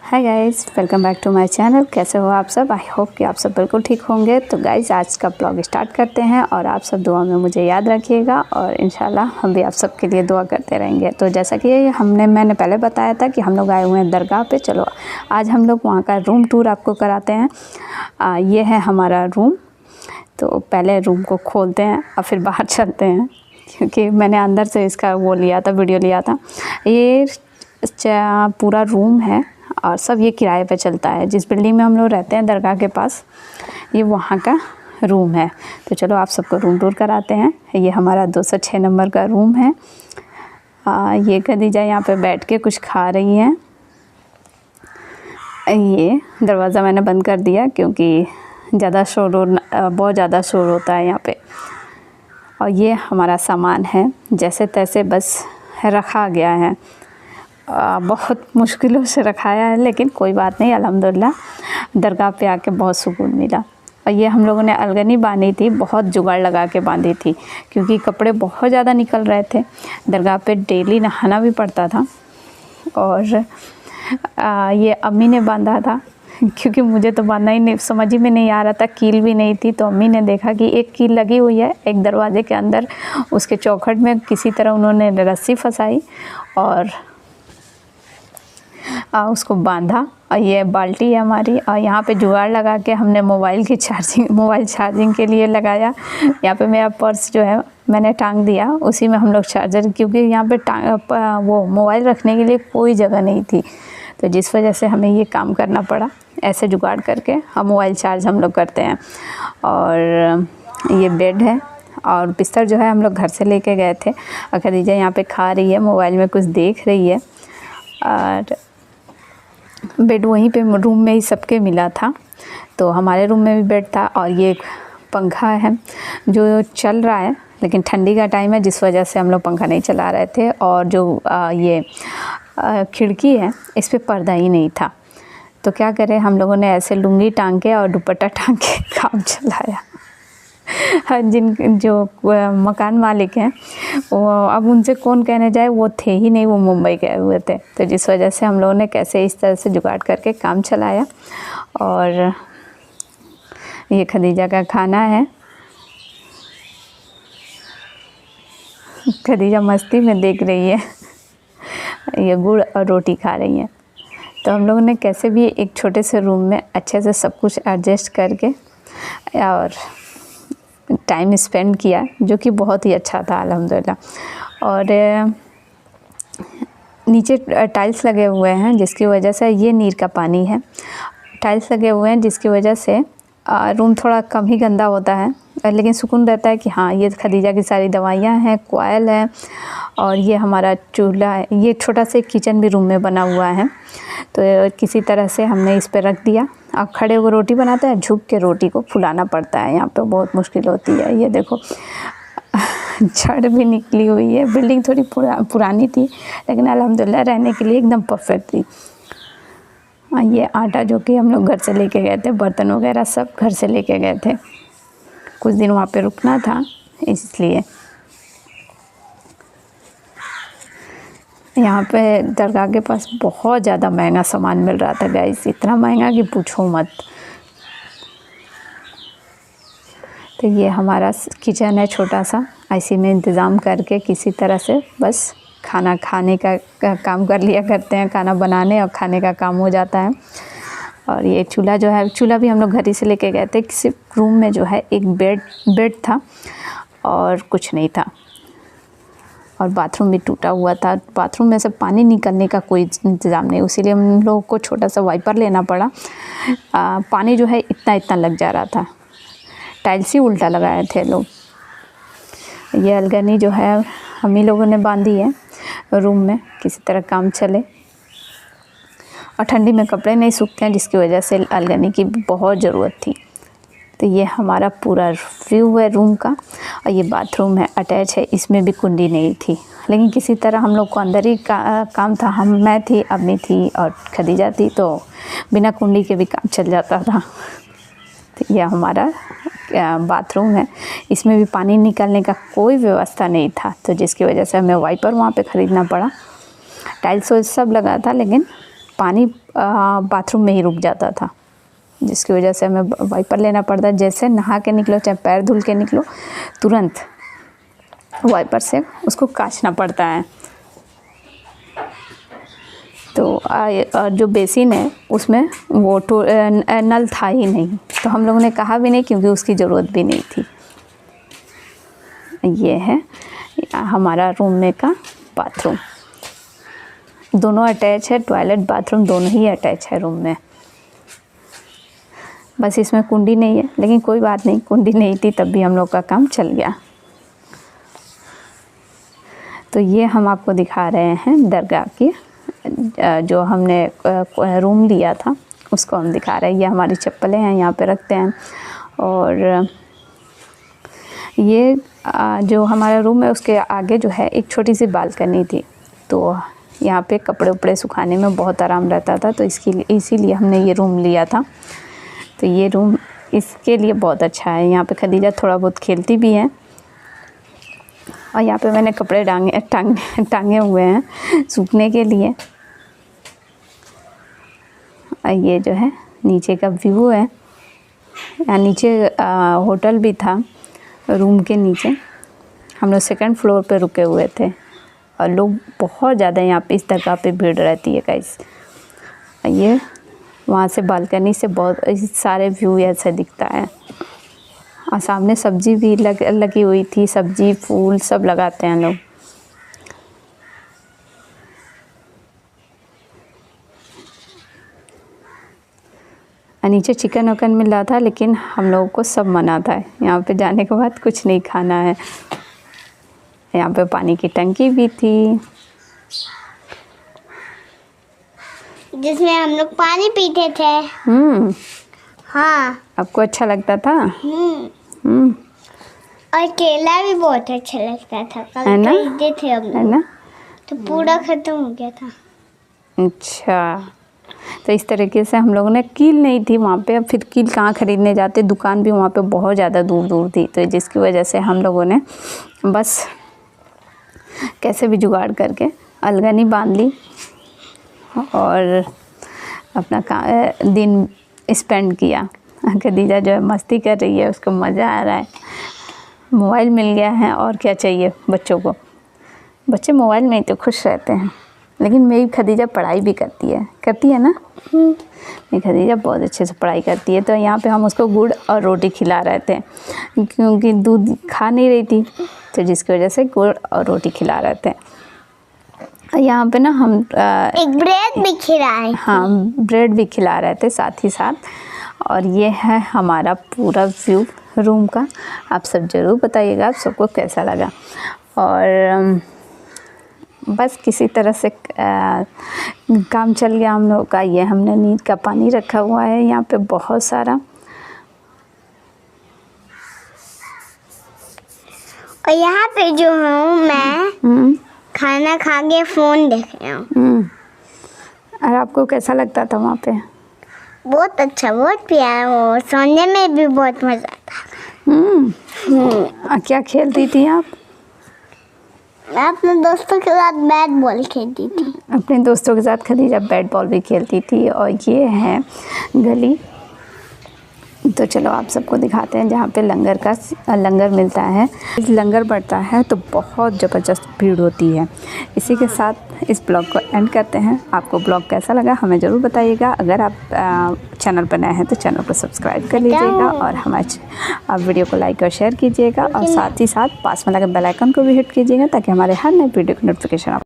Hi guys, welcome back to my channel. कैसे हो आप सब? आई होप कि आप सब बिल्कुल ठीक होंगे। तो गाइस, आज का ब्लॉग स्टार्ट करते हैं और आप सब दुआ में मुझे याद रखिएगा और इंशाल्लाह हम भी आप सब के लिए दुआ करते रहेंगे। तो जैसा कि मैंने पहले बताया था कि हम लोग आए हुए हैं दरगाह पे। चलो आज हम लोग वहाँ का रूम टूर आपको कराते हैं। ये है हमारा रूम। तो पहले रूम को खोलते हैं और फिर बाहर चलते हैं, क्योंकि मैंने अंदर से इसका वो लिया था, वीडियो लिया था। ये पूरा रूम है और सब ये किराए पे चलता है। जिस बिल्डिंग में हम लोग रहते हैं दरगाह के पास, ये वहाँ का रूम है। तो चलो आप सबको रूम टूर कराते हैं। ये हमारा 206 नंबर का रूम है। ये खदीजा यहाँ पे बैठ के कुछ खा रही हैं। ये दरवाज़ा मैंने बंद कर दिया क्योंकि बहुत ज़्यादा शोर होता है यहाँ पे। और ये हमारा सामान है, जैसे तैसे बस रखा गया है। बहुत मुश्किलों से रखाया है, लेकिन कोई बात नहीं, अल्हम्दुलिल्लाह दरगाह पे आके बहुत सुकून मिला। और ये हम लोगों ने अलगनी बांधी थी, बहुत जुगाड़ लगा के बांधी थी, क्योंकि कपड़े बहुत ज़्यादा निकल रहे थे। दरगाह पे डेली नहाना भी पड़ता था। और ये अम्मी ने बांधा था, क्योंकि मुझे तो बांधना ही नहीं, समझ ही में नहीं आ रहा था। कील भी नहीं थी, तो अम्मी ने देखा कि एक कील लगी हुई है एक दरवाजे के अंदर, उसके चौखट में किसी तरह उन्होंने रस्सी फंसाई और उसको बांधा। और ये बाल्टी है हमारी। और यहाँ पे जुगाड़ लगा के हमने मोबाइल चार्जिंग के लिए लगाया। यहाँ पे मेरा पर्स जो है मैंने टांग दिया, उसी में हम लोग चार्जर, क्योंकि यहाँ पे वो मोबाइल रखने के लिए कोई जगह नहीं थी, तो जिस वजह से हमें ये काम करना पड़ा। ऐसे जुगाड़ करके हम मोबाइल चार्ज हम लोग करते हैं। और ये बेड है और बिस्तर जो है हम लोग घर से लेके गए थे। और खदीजा यहाँ पे खा रही है, मोबाइल में कुछ देख रही है। और बेड वहीं पे रूम में ही सबके मिला था, तो हमारे रूम में भी बेड था। और ये पंखा है जो चल रहा है, लेकिन ठंडी का टाइम है जिस वजह से हम लोग पंखा नहीं चला रहे थे। और जो ये खिड़की है, इस पे पर्दा ही नहीं था, तो क्या करें, हम लोगों ने ऐसे लुंगी टांग के और दुपट्टा टांग के काम चलाया। जो मकान मालिक हैं, वो अब उनसे कौन कहने जाए, वो थे ही नहीं, वो मुंबई गए हुए थे। तो जिस वजह से हम लोगों ने कैसे इस तरह से जुगाड़ करके काम चलाया। और ये खदीजा का खाना है। खदीजा मस्ती में देख रही है। ये गुड़ और रोटी खा रही है। तो हम लोगों ने कैसे भी एक छोटे से रूम में अच्छे से सब कुछ एडजस्ट करके और टाइम स्पेंड किया, जो कि बहुत ही अच्छा था अल्हम्दुलिल्लाह। और नीचे टाइल्स लगे हुए हैं, जिसकी वजह से ये नीर का पानी है। टाइल्स लगे हुए हैं जिसकी वजह से रूम थोड़ा कम ही गंदा होता है, लेकिन सुकून रहता है कि हाँ, ये खदीजा की सारी दवाइयाँ हैं, कोयल है। और ये हमारा चूल्हा है। ये छोटा सा किचन भी रूम में बना हुआ है, तो किसी तरह से हमने इस पर रख दिया। अब खड़े होकर रोटी बनाते हैं, झुक के रोटी को फुलाना पड़ता है, यहाँ पे बहुत मुश्किल होती है। ये देखो छड़ भी निकली हुई है। बिल्डिंग थोड़ी पुरानी थी, लेकिन अल्हम्दुलिल्लाह रहने के लिए एकदम परफेक्ट थी। ये आटा जो कि हम लोग घर से लेके गए थे, बर्तन वगैरह सब घर से लेके गए थे, कुछ दिन वहाँ पे रुकना था इसलिए। यहाँ पे दरगाह के पास बहुत ज़्यादा महंगा सामान मिल रहा था गाइस, इतना महंगा कि पूछो मत। तो ये हमारा किचन है छोटा सा, इसी में इंतज़ाम करके किसी तरह से बस खाना खाने का काम कर लिया करते हैं। खाना बनाने और खाने का काम हो जाता है। और ये चूल्हा जो है, चूल्हा भी हम लोग घर ही से लेके गए थे। सिर्फ रूम में जो है एक बेड था और कुछ नहीं था। और बाथरूम भी टूटा हुआ था। बाथरूम में से पानी निकलने का कोई इंतज़ाम नहीं, इसीलिए हम लोगों को छोटा सा वाइपर लेना पड़ा। पानी जो है इतना लग जा रहा था। टाइल्स ही उल्टा लगाए थे लोग। ये अलगनी जो है हम ही लोगों ने बांधी है रूम में, किसी तरह काम चले। और ठंडी में कपड़े नहीं सूखते हैं, जिसकी वजह से अलगनी की बहुत ज़रूरत थी। तो ये हमारा पूरा व्यू है रूम का। और ये बाथरूम है, अटैच है, इसमें भी कुंडी नहीं थी, लेकिन किसी तरह हम लोग को अंदर ही काम था। मैं थी, अम्मी थी और खदीजा थी, तो बिना कुंडी के भी काम चल जाता था। तो ये हमारा बाथरूम है। इसमें भी पानी निकलने का कोई व्यवस्था नहीं था, तो जिसकी वजह से हमें वाइपर वहाँ पे ख़रीदना पड़ा। टाइल्स सब लगा था, लेकिन पानी बाथरूम में ही रुक जाता था, जिसकी वजह से हमें वाइपर लेना पड़ता। जैसे नहा के निकलो चाहे पैर धुल के निकलो, तुरंत वाइपर से उसको काछना पड़ता है। तो जो बेसिन है उसमें वो नल था ही नहीं, तो हम लोगों ने कहा भी नहीं क्योंकि उसकी ज़रूरत भी नहीं थी। ये है हमारा रूम में का बाथरूम, दोनों अटैच है, टॉयलेट बाथरूम दोनों ही अटैच है रूम में। बस इसमें कुंडी नहीं है, लेकिन कोई बात नहीं, कुंडी नहीं थी तब भी हम लोग का काम चल गया। तो ये हम आपको दिखा रहे हैं दरगाह की, जो हमने रूम लिया था उसको हम दिखा रहे हैं। ये हमारी चप्पलें हैं, यहाँ पे रखते हैं। और ये जो हमारा रूम है उसके आगे जो है एक छोटी सी बालकनी थी, तो यहाँ पे कपड़े उपड़े सुखाने में बहुत आराम रहता था, तो इसीलिए हमने ये रूम लिया था। तो ये रूम इसके लिए बहुत अच्छा है। यहाँ पे खदीजा थोड़ा बहुत खेलती भी है, और यहाँ पे मैंने कपड़े टांगे हुए हैं सूखने के लिए। और ये जो है नीचे का व्यू है, यहाँ नीचे होटल भी था रूम के नीचे। हम लोग 2nd फ्लोर पे रुके हुए थे, और लोग बहुत ज़्यादा यहाँ पे इस जगह पे भीड़ रहती है गाइस। ये वहाँ से बालकनी से बहुत सारे व्यू ऐसे दिखता है, और सामने सब्जी भी लगी हुई थी, सब्जी फूल सब लगाते हैं लोग। नीचे चिकन वकन मिल रहा था, लेकिन हम लोगों को सब मना था, यहाँ पे जाने के बाद कुछ नहीं खाना है। यहाँ पे पानी की टंकी भी थी जिसमें हम लोग पानी पीते थे। हाँ, आपको अच्छा लगता था? और केला भी बहुत अच्छा लगता था, कल खरीदे थे हम लोग, है ना? तो पूरा खत्म हो गया था। अच्छा, तो इस तरीके से हम लोगों ने, कील नहीं थी वहाँ पे, अब फिर कील कहाँ ख़रीदने जाते, दुकान भी वहाँ पे बहुत ज़्यादा दूर दूर थी, तो जिसकी वजह से हम लोगों ने बस कैसे भी जुगाड़ करके अलगनी बांध ली और अपना दिन स्पेंड किया। खदीजा जो है मस्ती कर रही है, उसको मज़ा आ रहा है, मोबाइल मिल गया है, और क्या चाहिए बच्चों को। बच्चे मोबाइल में ही तो खुश रहते हैं। लेकिन मेरी खदीजा पढ़ाई भी करती है ना? मेरी खदीजा बहुत अच्छे से पढ़ाई करती है। तो यहाँ पे हम उसको गुड़ और रोटी खिला रहे थे, क्योंकि दूध खा नहीं रही थी, तो जिसकी वजह से गुड़ और रोटी खिला रहे थे। यहाँ पे ना हम एक ब्रेड भी खिलाए। हाँ, ब्रेड भी खिला रहे थे साथ ही साथ। और ये है हमारा पूरा व्यू रूम का। आप सब ज़रूर बताइएगा आप सबको कैसा लगा। और बस किसी तरह से काम चल गया हम लोग का। ये हमने नींद का पानी रखा हुआ है यहाँ पे बहुत सारा। और यहाँ पे जो हूँ मैं खाना खा के फ़ोन देख रहा हूँ। और आपको कैसा लगता था वहाँ पे? बहुत अच्छा, बहुत प्यारा, और सोने में भी बहुत मज़ा आता। क्या खेलती थी आप? मैं अपने दोस्तों के साथ बैट बॉल खेलती थी। अपने दोस्तों के साथ खदीजा बैट बॉल भी खेलती थी। और ये है गली। तो चलो आप सबको दिखाते हैं जहाँ पे लंगर मिलता है। लंगर बढ़ता है तो बहुत ज़बरदस्त भीड़ होती है। इसी के साथ इस ब्लॉग को एंड करते हैं। आपको ब्लॉग कैसा लगा हमें ज़रूर बताइएगा। अगर आप चैनल पर नए हैं तो चैनल को सब्सक्राइब कर लीजिएगा, और हमारे आप वीडियो को लाइक और शेयर कीजिएगा, और साथ ही साथ पास में लगे बेल आइकन को भी हिट कीजिएगा, ताकि हमारे हर नए वीडियो की नोटिफिकेशन